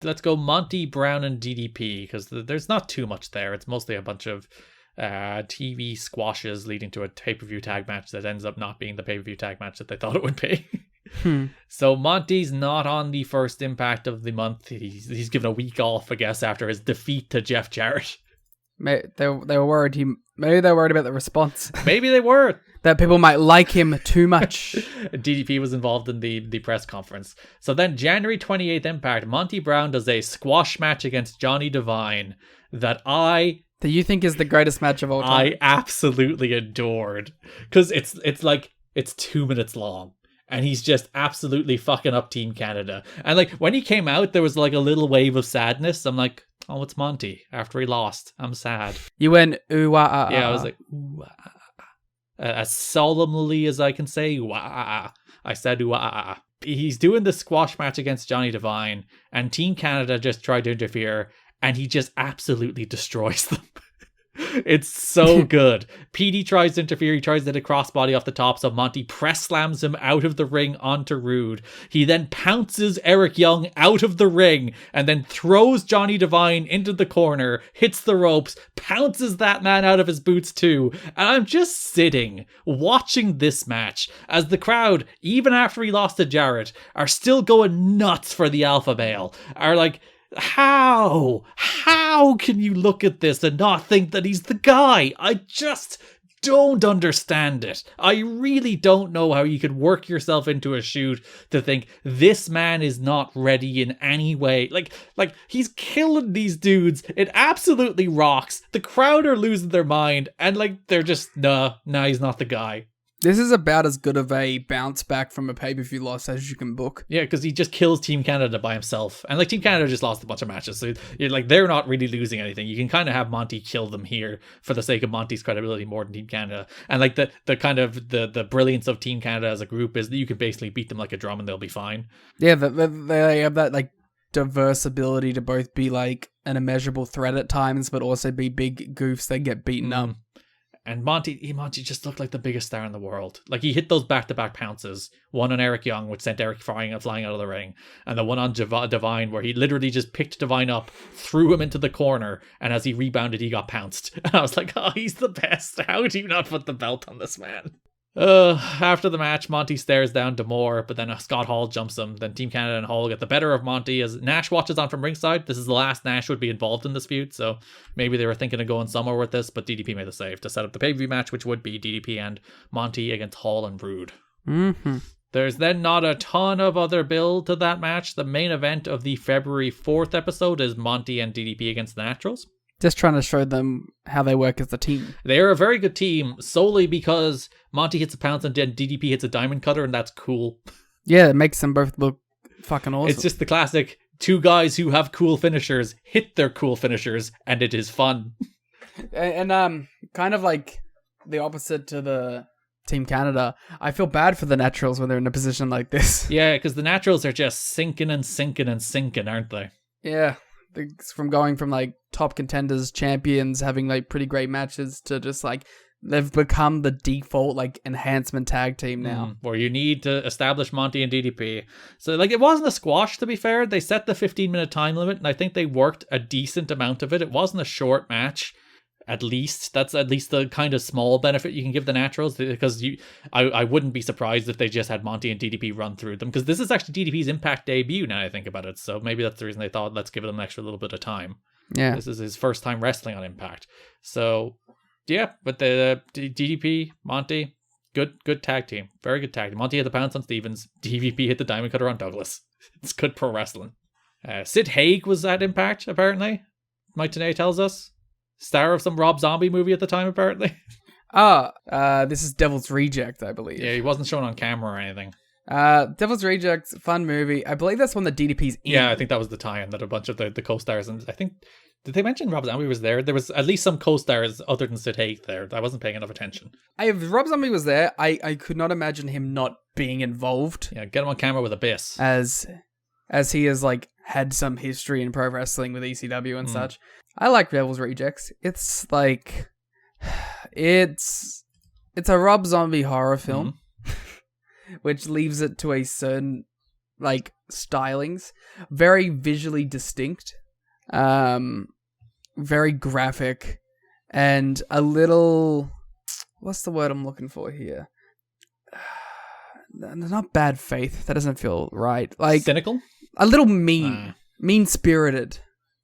let's go Monty Brown and DDP, because there's not too much there. It's mostly a bunch of TV squashes leading to a pay-per-view tag match that ends up not being the pay-per-view tag match that they thought it would be. So Monty's not on the first Impact of the month. He's given a week off, I guess, after his defeat to Jeff Jarrett. They were worried. Maybe they were worried about the response. Maybe they were. That people might like him too much. DDP was involved in the press conference. So then January 28th Impact, Monty Brown does a squash match against Johnny Devine that you think is the greatest match of all time? I absolutely adored. Because it's like, it's 2 minutes long. And he's just absolutely fucking up Team Canada. And like, when he came out, there was like a little wave of sadness. I'm like, oh, it's Monty. After he lost, I'm sad. You went, ooh, ah, ah, yeah, I was like, ooh, ah, ah. As solemnly as I can say, ooh, ah, ah. I said, ooh, ah, ah. He's doing the squash match against Johnny Devine, and Team Canada just tried to interfere, and he just absolutely destroys them. It's so good. PD tries to interfere. He tries to hit a crossbody off the top, so Monty press slams him out of the ring onto Rude. He then pounces Eric Young out of the ring and then throws Johnny Devine into the corner, hits the ropes, pounces that man out of his boots too. And I'm just sitting watching this match as the crowd, even after he lost to Jarrett, are still going nuts for the alpha male. Are like, how can you look at this and not think that he's the guy? I just don't understand it. I really don't know how you could work yourself into a shoot to think this man is not ready in any way. Like he's killing these dudes. It absolutely rocks. The crowd are losing their mind, and like they're just nah, he's not the guy. This is about as good of a bounce back from a pay-per-view loss as you can book. Yeah, because he just kills Team Canada by himself. And like Team Canada just lost a bunch of matches. So you're like, they're not really losing anything. You can kind of have Monty kill them here for the sake of Monty's credibility more than Team Canada. And like the kind of the brilliance of Team Canada as a group is that you can basically beat them like a drum and they'll be fine. Yeah, they have that like diverse ability to both be like an immeasurable threat at times, but also be big goofs that get beaten up. And Monty just looked like the biggest star in the world. Like, he hit those back-to-back pounces. One on Eric Young, which sent Eric flying out of the ring. And the one on Devine, where he literally just picked Devine up, threw him into the corner, and as he rebounded, he got pounced. And I was like, oh, he's the best. How do you not put the belt on this man? After the match, Monty stares down D'Amore, but then Scott Hall jumps him. Then Team Canada and Hall get the better of Monty as Nash watches on from ringside. This is the last Nash would be involved in this feud, so maybe they were thinking of going somewhere with this, but DDP made the save to set up the pay-per-view match, which would be DDP and Monty against Hall and Rude. There's then not a ton of other build to that match. The main event of the February 4th episode is Monty and DDP against the Naturals. Just trying to show them how they work as a team. They are a very good team solely because Monty hits a pounce and then DDP hits a diamond cutter, and that's cool. Yeah, it makes them both look fucking awesome. It's just the classic two guys who have cool finishers hit their cool finishers, and it is fun. And kind of like the opposite to the Team Canada, I feel bad for the Naturals when they're in a position like this. Yeah, because the Naturals are just sinking and sinking and sinking, aren't they? Yeah. From going from like top contenders, champions, having like pretty great matches to just like they've become the default like enhancement tag team now. Where you need to establish Monty and DDP. So like it wasn't a squash, to be fair. They set the 15-minute time limit, and I think they worked a decent amount of it. It wasn't a short match. At least that's at least the kind of small benefit you can give the Naturals, because I wouldn't be surprised if they just had Monty and DDP run through them, because this is actually DDP's Impact debut now I think about it, so maybe that's the reason they thought let's give it an extra little bit of time. Yeah, this is his first time wrestling on Impact, so yeah. But the DDP, Monty, good tag team, very good tag team. Monty hit the pounce on Stevens, DDP hit the diamond cutter on Douglas. It's good pro wrestling. Sid Haig was at Impact apparently, Mike Tenay tells us. Star of some Rob Zombie movie at the time, apparently. This is Devil's Reject, I believe. Yeah, he wasn't shown on camera or anything. Devil's Reject, fun movie. I believe that's one that DDP's in. Yeah, I think that was the tie-in, that a bunch of the co-stars, and I think, did they mention Rob Zombie was there? There was at least some co-stars other than Sid Haig there. I wasn't paying enough attention. If Rob Zombie was there, I could not imagine him not being involved. Yeah, get him on camera with Abyss. As he has like had some history in pro wrestling with ECW and such. I like Devil's Rejects. It's like it's a Rob Zombie horror film, which leaves it to a certain like stylings, very visually distinct, very graphic, and a little, what's the word I'm looking for here? Not bad faith. That doesn't feel right. Like cynical, a little mean spirited,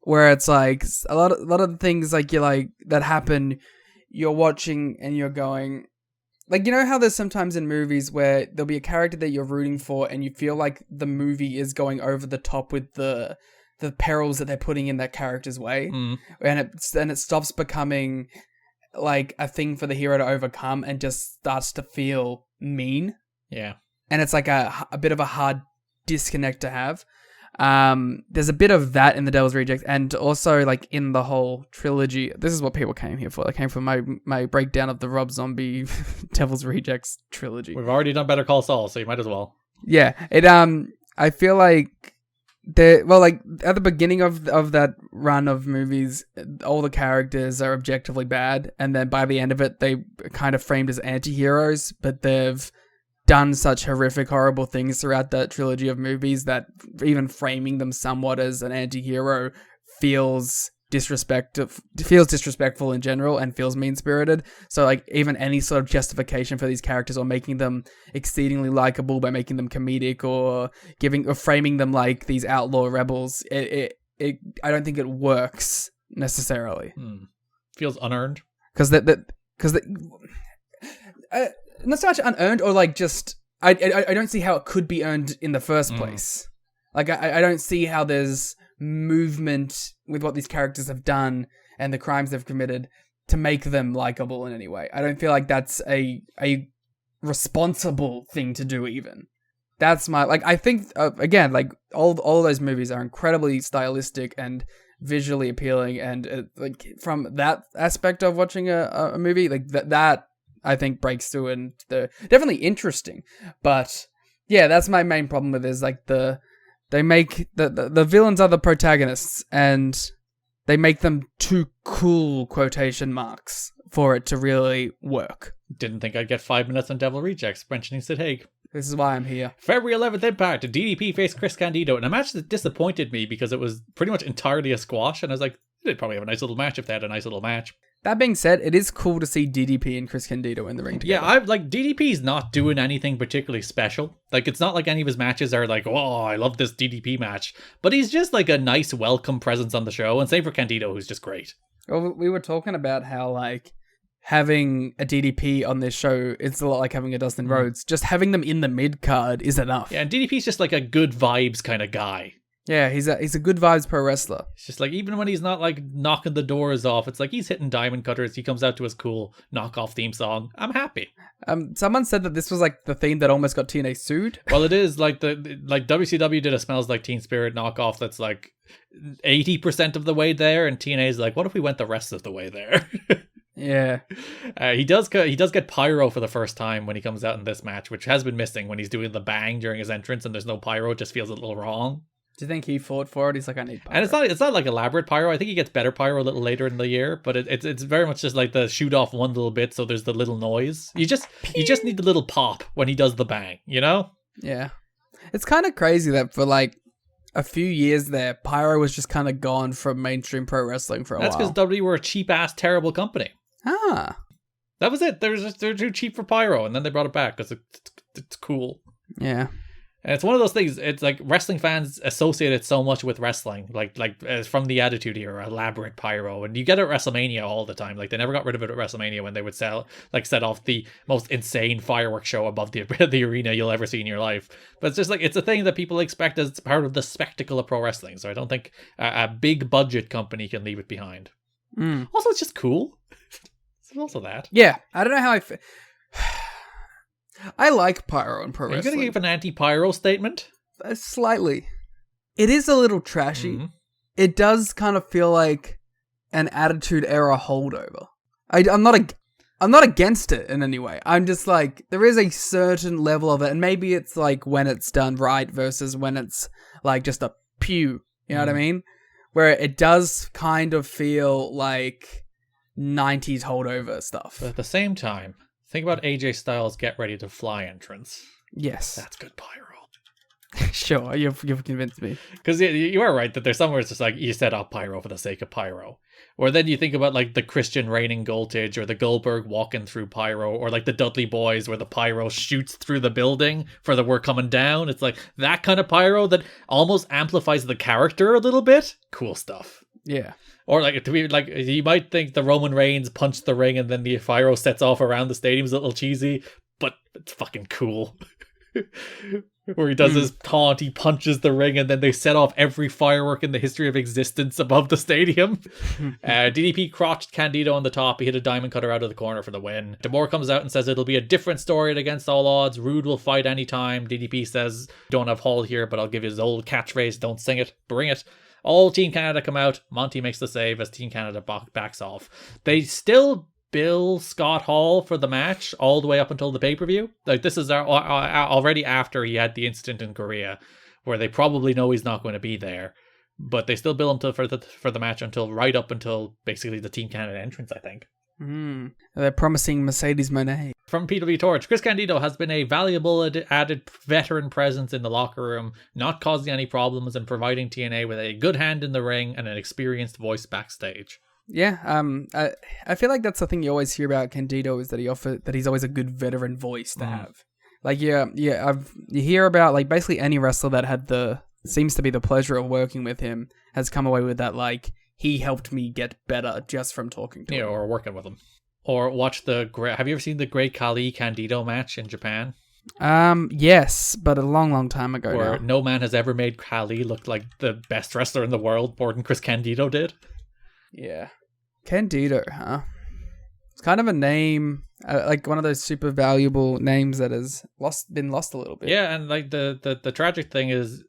where it's like a lot of the things like you're like that happen. You're watching and you're going, like, you know how there's sometimes in movies where there'll be a character that you're rooting for and you feel like the movie is going over the top with the perils that they're putting in that character's way, and it stops becoming like a thing for the hero to overcome and just starts to feel mean. Yeah. And it's like a bit of a hard disconnect to have. There's a bit of that in The Devil's Rejects, and also like in the whole trilogy. This is what people came here for. They came for my breakdown of the Rob Zombie Devil's Rejects trilogy. We've already done Better Call Saul, so you might as well. Yeah. It I feel like like at the beginning of that run of movies, all the characters are objectively bad, and then by the end of it, they kind of framed as anti-heroes, but they've done such horrific, horrible things throughout that trilogy of movies that even framing them somewhat as an anti-hero feels disrespectful in general and feels mean-spirited. So like even any sort of justification for these characters or making them exceedingly likable by making them comedic or framing them like these outlaw rebels, I don't think it works necessarily. Feels unearned. Because not so much unearned, or like just I don't see how it could be earned in the first place. Like I don't see how there's movement with what these characters have done and the crimes they've committed to make them likable in any way. I don't feel like that's a responsible thing to do even. That's my, like, I think again, like all those movies are incredibly stylistic and visually appealing, and like from that aspect of watching a movie, like that I think breaks through, and they're definitely interesting. But yeah, that's my main problem with it, is like they make the villains are the protagonists, and they make them too cool, quotation marks, for it to really work. Didn't think I'd get 5 minutes on Devil Rejects mentioning Sid Haig. This is why I'm here. February 11th Impact, DDP faced Chris Candido in a match that disappointed me because it was pretty much entirely a squash, and I was like, they'd probably have a nice little match if they had a nice little match. That being said, it is cool to see DDP and Chris Candido in the ring together. Yeah, DDP's not doing anything particularly special. Like, it's not like any of his matches are like, oh, I love this DDP match. But he's just like a nice welcome presence on the show, and same for Candido, who's just great. Well, we were talking about how, like, having a DDP on this show, it's a lot like having a Dustin Rhodes. Just having them in the mid-card is enough. Yeah, and DDP's just like a good vibes kind of guy. Yeah, he's a good vibes pro wrestler. It's just like, even when he's not like knocking the doors off, it's like he's hitting diamond cutters. He comes out to his cool knockoff theme song. I'm happy. Someone said that this was like the theme that almost got TNA sued. Well, it is like WCW did a Smells Like Teen Spirit knockoff that's like 80% of the way there, and TNA's like, what if we went the rest of the way there? Yeah. He does get pyro for the first time when he comes out in this match, which has been missing. When he's doing the bang during his entrance and there's no pyro, it just feels a little wrong. Do you think he fought for it? He's like, I need pyro. And it's not like elaborate pyro. I think he gets better pyro a little later in the year, but it's very much just like the shoot off one little bit, so there's the little noise. You just need the little pop when he does the bang, you know? Yeah. It's kind of crazy that for like a few years there, pyro was just kind of gone from mainstream pro wrestling for a while. That's because WWE were a cheap ass terrible company. Ah. That was it. They're too cheap for pyro, and then they brought it back because it's cool. Yeah. And it's one of those things, it's like wrestling fans associate it so much with wrestling, like from the Attitude Era, elaborate pyro, and you get it at WrestleMania all the time. Like, they never got rid of it at WrestleMania when they would set off the most insane fireworks show above the arena you'll ever see in your life. But it's just like, it's a thing that people expect as part of the spectacle of pro wrestling. So I don't think a big budget company can leave it behind. Also, it's just cool. It's also that. Yeah, I don't know how I like pyro in pro wrestling. Are you going to give an anti-pyro statement? Slightly. It is a little trashy. Mm-hmm. It does kind of feel like an Attitude Era holdover. I'm not against it in any way. I'm just like, there is a certain level of it, and maybe it's like when it's done right versus when it's like just a pew. You know what I mean? Where it does kind of feel like 90s holdover stuff. But at the same time, think about AJ Styles' Get Ready to Fly entrance. Yes. That's good pyro. Sure, you've convinced me. Because you are right that there's somewhere it's just like you set up pyro for the sake of pyro. Or then you think about like the Christian raining Goldtage or the Goldberg walking through pyro or like the Dudley Boys where the pyro shoots through the building for the we're coming down. It's like that kind of pyro that almost amplifies the character a little bit. Cool stuff. Yeah. Or like to be like you might think the Roman Reigns punched the ring and then the pyro sets off around the stadium's a little cheesy, but it's fucking cool. Where he does his taunt, he punches the ring, and then they set off every firework in the history of existence above the stadium. DDP crotched Candido on the top. He hit a diamond cutter out of the corner for the win. D'Amore comes out and says it'll be a different story at Against All Odds. Rude will fight anytime. DDP says, don't have Hall here, but I'll give you his old catchphrase, don't sing it, bring it. All Team Canada come out. Monty makes the save as Team Canada backs off. They still bill Scott Hall for the match all the way up until the pay-per-view. Like this is already after he had the incident in Korea where they probably know he's not going to be there, but they still bill him for the match until right up until basically the Team Canada entrance, I think. They're promising Mercedes Moné. From PW Torch, Chris Candido has been a valuable added veteran presence in the locker room, not causing any problems and providing TNA with a good hand in the ring and an experienced voice backstage. Yeah, I feel like that's the thing you always hear about Candido is that he's always a good veteran voice to have. Like, you hear about like basically any wrestler that seems to be the pleasure of working with him has come away with that, like, he helped me get better just from talking to him. Or working with him. Or watch have you ever seen the Great Khali Candido match in Japan? Yes, but a long time ago where now. No man has ever made Khali look like the best wrestler in the world more than Chris Candido did. Yeah. Candido, huh? It's kind of a name, like one of those super valuable names that has been lost a little bit. Yeah, and like the tragic thing is,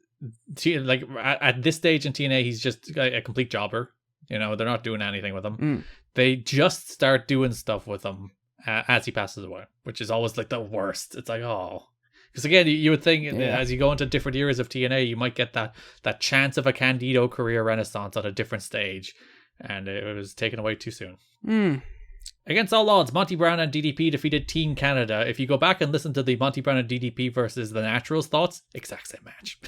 like at this stage in TNA, he's just a complete jobber. You know, they're not doing anything with him. They just start doing stuff with him as he passes away, which is always like the worst. It's like, oh. Because again, you would think as you go into different eras of TNA, you might get that chance of a Candido career renaissance at a different stage. And it was taken away too soon. Against All Odds, Monty Brown and DDP defeated Team Canada. If you go back and listen to the Monty Brown and DDP versus the Naturals thoughts, exact same match.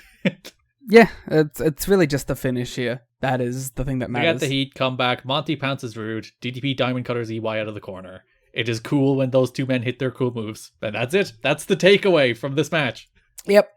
Yeah, it's really just the finish here. That is the thing that matters. They get the heat, come back, Monty pounces Rude, DDP diamond cutters EY out of the corner. It is cool when those two men hit their cool moves. And that's it. That's the takeaway from this match. Yep.